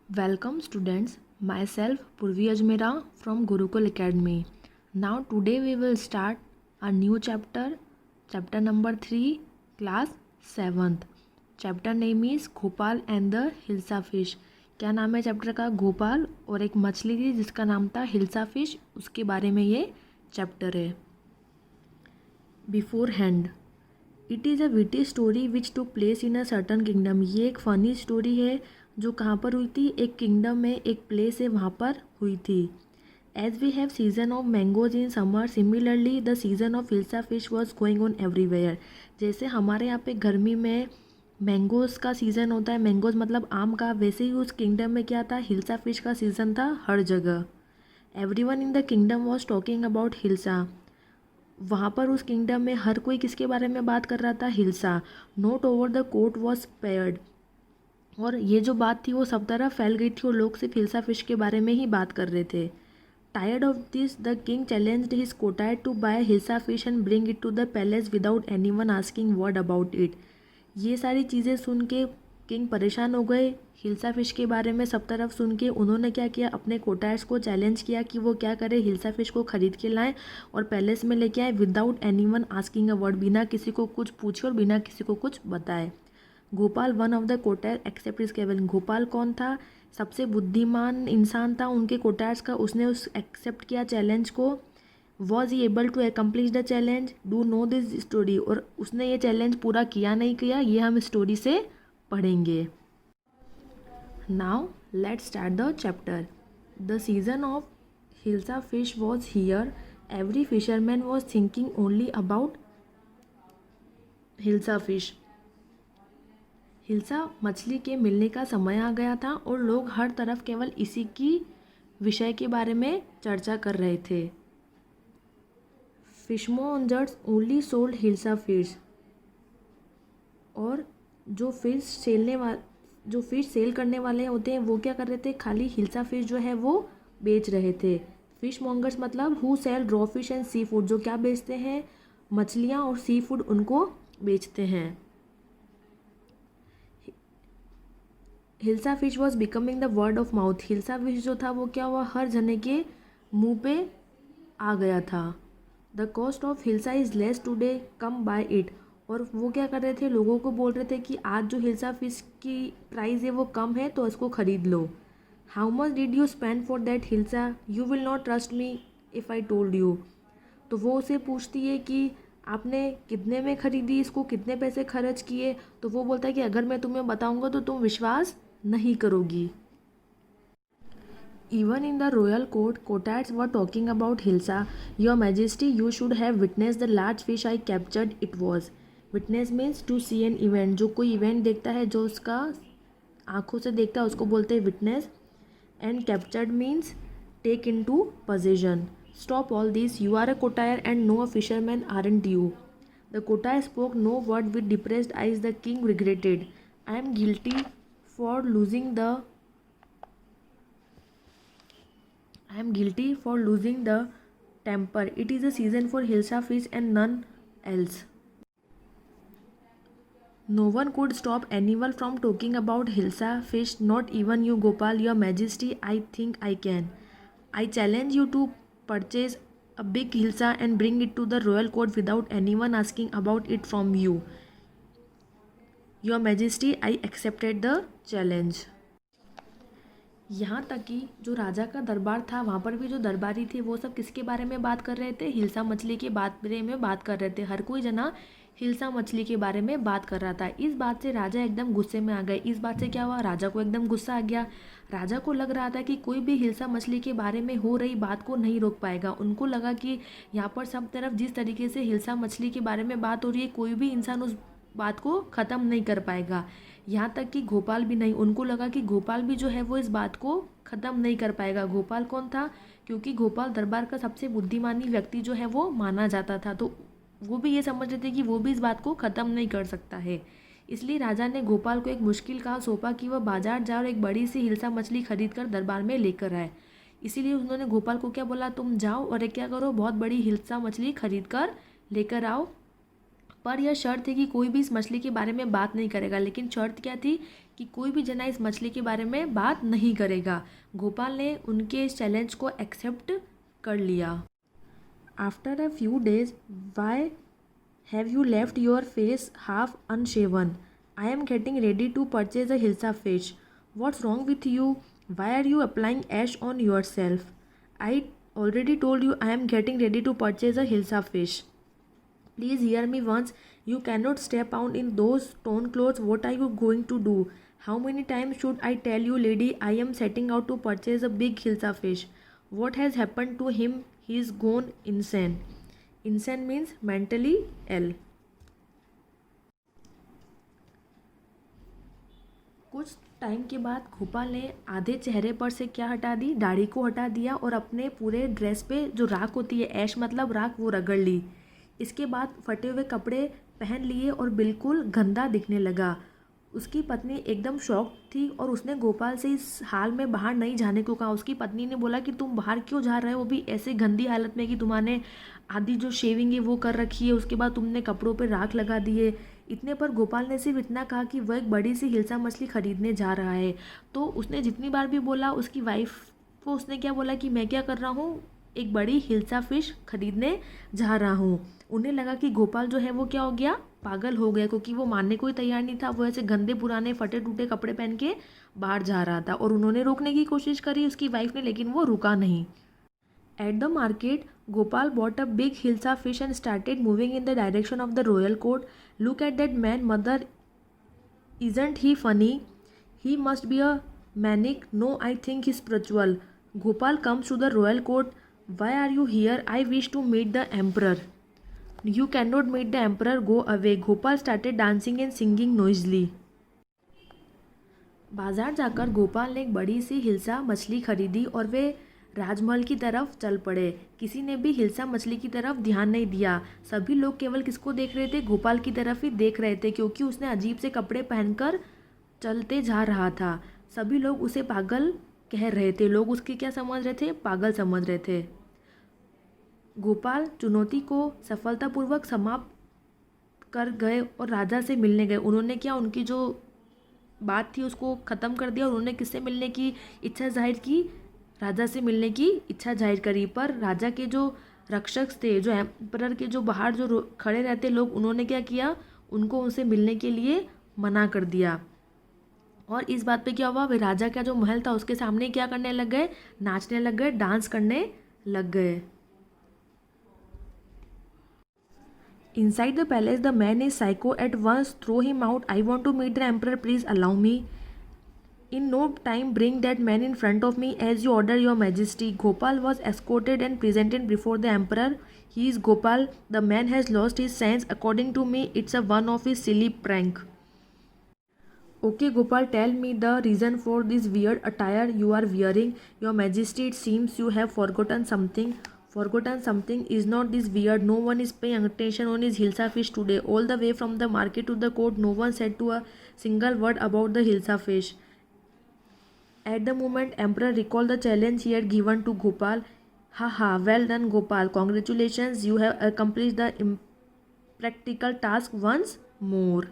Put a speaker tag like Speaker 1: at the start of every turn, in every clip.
Speaker 1: Welcome students, myself Purvi Ajmera from Gurukul Academy. Now today we will start a new chapter, chapter number 3, class 7th. Chapter name is Gopal and the hilsa fish. क्या नाम है chapter का? गोपाल और एक मछली थी जिसका नाम था हिल्सा फिश, उसके बारे में ये चैप्टर है. Beforehand it is a witty story which to place in a certain kingdom. ये एक फ़नी स्टोरी है जो कहाँ पर हुई थी? एक किंगडम में एक प्लेस है वहाँ पर हुई थी. As we have season of mangoes in summer, similarly the season of hilsa fish was going on everywhere. जैसे हमारे यहाँ पे गर्मी में मैंगोज़ का सीज़न होता है, मैंगोज़ मतलब आम का, वैसे ही उस किंगडम में क्या था? हिल्सा फिश का सीज़न था हर जगह. Everyone in the kingdom was talking about hilsa. वहाँ पर उस किंगडम में हर कोई किसके बारे में बात कर रहा था? Hilsa. Note over the court was spread. और ये जो बात थी वो सब तरफ फैल गई थी और लोग सिर्फ हिल्सा फिश के बारे में ही बात कर रहे थे. Tired of this the king challenged his courtier to buy hilsa fish and bring it to the palace without anyone asking word about it. ये सारी चीज़ें सुन के किंग परेशान हो गए. हिल्सा फिश के बारे में सब तरफ सुन के उन्होंने क्या किया? अपने कोटायर्स को चैलेंज किया कि वो क्या करे, हिल्सा फिश को ख़रीद के लाएं और पैलेस में लेके आए without anyone asking a word. बिना किसी को कुछ पूछे और बिना किसी को कुछ बताए. Gopal one of the courtier accept is केवल. गोपाल कौन था? सबसे बुद्धिमान इंसान था उनके कोटायर्स का. उसने उस एक्सेप्ट किया चैलेंज को. Was he able to accomplish the challenge? Do know this story. और उसने ये चैलेंज पूरा किया नहीं किया, ये हम स्टोरी से पढ़ेंगे. Now let's start the chapter. The season of hilsa fish was here. Every fisherman was thinking only about hilsa fish. Hilsa मछली के मिलने का समय आ गया था और लोग हर तरफ केवल इसी की विषय के बारे में चर्चा कर रहे थे. फिशमोंजर्स ओनली सोल्ड हिल्सा फिश. और जो फिश सेल करने वाले होते हैं वो क्या कर रहे थे? खाली हिल्सा फिश जो है वो बेच रहे थे. फिश मॉन्गर्स मतलब who sell raw fish and seafood, जो क्या बेचते हैं? मछलियाँ और सी फूड उनको बेचते हैं. Hilsa fish was becoming the word of mouth. Hilsa fish जो था वो क्या हुआ? हर जने के मुंह पे आ गया था. The cost of hilsa is less today, come by it. और वो क्या कर रहे थे? लोगों को बोल रहे थे कि आज जो हिल्सा फिश की प्राइस है वो कम है तो इसको ख़रीद लो. How much did you spend for that hilsa? You will not trust me if I told you. तो वो उसे पूछती है कि आपने कितने में ख़रीदी, इसको कितने पैसे खर्च किए? तो वो बोलता है कि अगर मैं तुम्हें बताऊंगा तो तुम विश्वास नहीं करोगी. Even in the royal court courtiers were talking about hilsa. Your majesty, you should have witness the large fish I captured. It was. Witness means to see an event. जो कोई इवेंट देखता है, जो उसका आंखों से देखता है, उसको बोलते हैं witness. And captured means take into possession. Stop all this, you are a courtier and no a fisherman aren't you. The courtier spoke no word with depressed eyes. The king regretted. I am guilty for losing the temper. It is a season for hilsa fish and none else. No one could stop anyone from talking about hilsa fish, not even you, Gopal. Your Majesty, I think I can. I challenge you to purchase a big hilsa and bring it to the royal court without anyone asking about it from you. Your Majesty, I accepted the challenge. यहाँ तक कि जो राजा का दरबार था वहाँ पर भी जो दरबारी थे वो सब किसके बारे में बात कर रहे थे? हिल्सा मछली के बारे में बात कर रहे थे. हर कोई जना हिल्सा मछली के बारे में बात कर रहा था. इस बात से राजा एकदम गुस्से में आ गए. इस बात से क्या हुआ? राजा को एकदम गुस्सा आ गया. राजा को लग रहा था कि कोई भी हिल्सा मछली के बारे में हो रही बात को नहीं रोक पाएगा. उनको लगा कि यहाँ पर सब तरफ जिस तरीके से हिल्सा मछली के बारे में बात हो रही है, कोई भी इंसान उस बात को ख़त्म नहीं कर पाएगा. यहाँ तक कि गोपाल भी नहीं. उनको लगा कि गोपाल भी जो है वो इस बात को ख़त्म नहीं कर पाएगा. गोपाल कौन था? क्योंकि गोपाल दरबार का सबसे बुद्धिमानी व्यक्ति जो है वो माना जाता था, तो वो भी ये समझ रहे थे कि वो भी इस बात को ख़त्म नहीं कर सकता है. इसलिए राजा ने गोपाल को एक मुश्किल काम सौंपा कि वह बाजार जाए और एक बड़ी सी हिल्सा मछली खरीद कर दरबार में लेकर आए. इसीलिए उन्होंने गोपाल को क्या बोला? तुम जाओ और एक क्या करो, बहुत बड़ी हिल्सा मछली खरीद कर लेकर आओ. पर यह शर्त थी कि कोई भी इस मछली के बारे में बात नहीं करेगा। लेकिन शर्त क्या थी कि कोई भी जना इस मछली के बारे में बात नहीं करेगा। गोपाल ने उनके इस चैलेंज को एक्सेप्ट कर लिया। After a few days, why have you left your face half unshaven? I am getting ready to purchase a hilsa fish. What's wrong with you? Why are you applying ash on yourself? I already told you I am getting ready to purchase a hilsa fish. Please hear me once. You cannot step out in those torn clothes. What are you going to do? How many times should I tell you, lady, I am setting out to purchase a big hilsa fish. What has happened to him? He is gone insane. Insane means mentally ill. कुछ time के बाद गोपाल ने आधे चेहरे पर से क्या हटा दी? दाढ़ी को हटा दिया और अपने पूरे ड्रेस पे जो राख होती है, ऐश मतलब राख, वो रगड़ ली। इसके बाद फटे हुए कपड़े पहन लिए और बिल्कुल गंदा दिखने लगा। उसकी पत्नी एकदम शॉक थी और उसने गोपाल से इस हाल में बाहर नहीं जाने को कहा। उसकी पत्नी ने बोला कि तुम बाहर क्यों जा रहे हो, वो भी ऐसे गंदी हालत में कि तुम्हारे आधी जो शेविंग है वो कर रखी है, उसके बाद तुमने कपड़ों पे राख लगा दी है। इतने पर गोपाल ने सिर्फ इतना कहा कि वह एक बड़ी सी हिल्सा मछली खरीदने जा रहा है। तो उसने जितनी बार भी बोला, उसकी वाइफ को उसने क्या बोला कि मैं क्या कर रहा हूँ, एक बड़ी हिल्सा फिश खरीदने जा रहा हूँ। उन्हें लगा कि गोपाल जो है वो क्या हो गया, पागल हो गया, क्योंकि वो मानने को ही तैयार नहीं था। वो ऐसे गंदे पुराने फटे टूटे कपड़े पहन के बाहर जा रहा था और उन्होंने रोकने की कोशिश करी उसकी वाइफ ने, लेकिन वो रुका नहीं। At the market, Gopal bought a big hilsa fish and started moving in the direction of the royal court. Look at that man, mother. Isn't he funny? He must be a maniac. No, I think he's spiritual. Gopal comes to the royal court. Why are you here? I wish to meet the emperor. You cannot meet the emperor. Go away. Gopal started dancing and singing noisily. बाजार जाकर गोपाल ने एक बड़ी सी हिल्सा मछली खरीदी और वे राजमहल की तरफ चल पड़े। किसी ने भी हिल्सा मछली की तरफ ध्यान नहीं दिया। सभी लोग केवल किसको देख रहे थे? गोपाल की तरफ ही देख रहे थे, क्योंकि उसने अजीब से कपड़े पहनकर चलते जा रहा था। सभी लोग उसे पागल कह रहे थे। लोग उसके क्या समझ रहे थे? पागल समझ रहे थे। गोपाल चुनौती को सफलतापूर्वक समाप्त कर गए और राजा से मिलने गए। उन्होंने क्या, उनकी जो बात थी उसको ख़त्म कर दिया। उन्होंने किससे मिलने की इच्छा जाहिर की? राजा से मिलने की इच्छा जाहिर करी। पर राजा के जो रक्षक थे, जो एम्परर के जो बाहर जो खड़े रहते लोग, उन्होंने क्या किया, उनको उनसे मिलने के लिए मना कर दिया। और इस बात पे क्या हुआ, वे राजा का जो महल था उसके सामने क्या करने लग गए? नाचने लग गए, डांस करने लग गए। Inside the palace, the man is psycho. At once, throw him out. I want to meet the emperor. Please allow me. In no time, bring that man in front of me, as you order, your majesty. Gopal was escorted and presented before the emperor. He is Gopal. The man has lost his sense. According to me, it's a one of his silly prank. Okay, Gopal, tell me the reason for this weird attire you are wearing. Your majesty, it seems you have forgotten something. Forgotten something? Is not this weird? No one is paying attention on his hilsa fish today. All the way from the market to the court, no one said to a single word about the hilsa fish. At the moment, Emperor recalled the challenge he had given to Gopal. Ha ha, well done Gopal. Congratulations, you have accomplished the impractical task once more.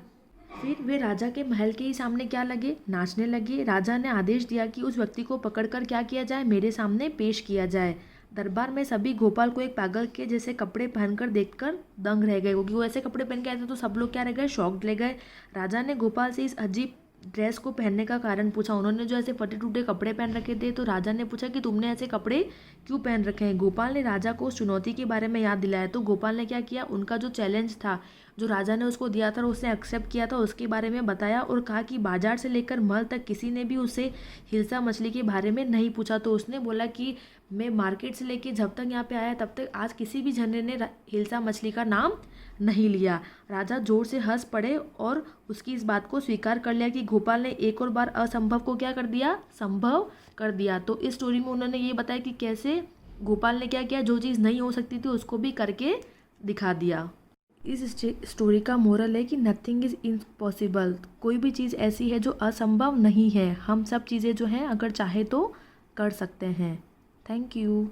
Speaker 1: फिर वे राजा के महल के ही सामने क्या लगे? नाचने लगे। राजा ने आदेश दिया कि उस व्यक्ति को पकड़कर क्या किया जाए? मेरे सामने पेश किया जाए। दरबार में सभी गोपाल को एक पागल के जैसे कपड़े पहनकर देखकर दंग रह गए, क्योंकि वो ऐसे कपड़े पहन के आए थे तो सब लोग क्या रह गए? शॉक्ड रह गए। राजा ने गोपाल से इस अजीब ड्रेस को पहनने का कारण पूछा। उन्होंने जो ऐसे फटे टूटे कपड़े पहन रखे थे, तो राजा ने पूछा कि तुमने ऐसे कपड़े क्यों पहन रखे हैं? गोपाल ने राजा को उस चुनौती के बारे में याद दिलाया। तो गोपाल ने क्या किया, उनका जो चैलेंज था, जो राजा ने उसको दिया था, उसने एक्सेप्ट किया था, उसके बारे में बताया और कहा कि बाजार से लेकर महल तक किसी ने भी उससे हिल्सा मछली के बारे में नहीं पूछा। तो उसने बोला कि मैं मार्केट से लेके जब तक यहाँ पे आया तब तक आज किसी भी जने ने हिल्सा मछली का नाम नहीं लिया। राजा जोर से हंस पड़े और उसकी इस बात को स्वीकार कर लिया कि गोपाल ने एक और बार असंभव को क्या कर दिया? संभव कर दिया। तो इस स्टोरी में उन्होंने ये बताया कि कैसे गोपाल ने क्या किया, जो चीज़ नहीं हो सकती थी उसको भी करके दिखा दिया। इस स्टोरी का मोरल है कि नथिंग इज़ इम्पॉसिबल। कोई भी चीज़ ऐसी है जो असंभव नहीं है। हम सब चीज़ें जो हैं अगर चाहे तो कर सकते हैं। Thank you.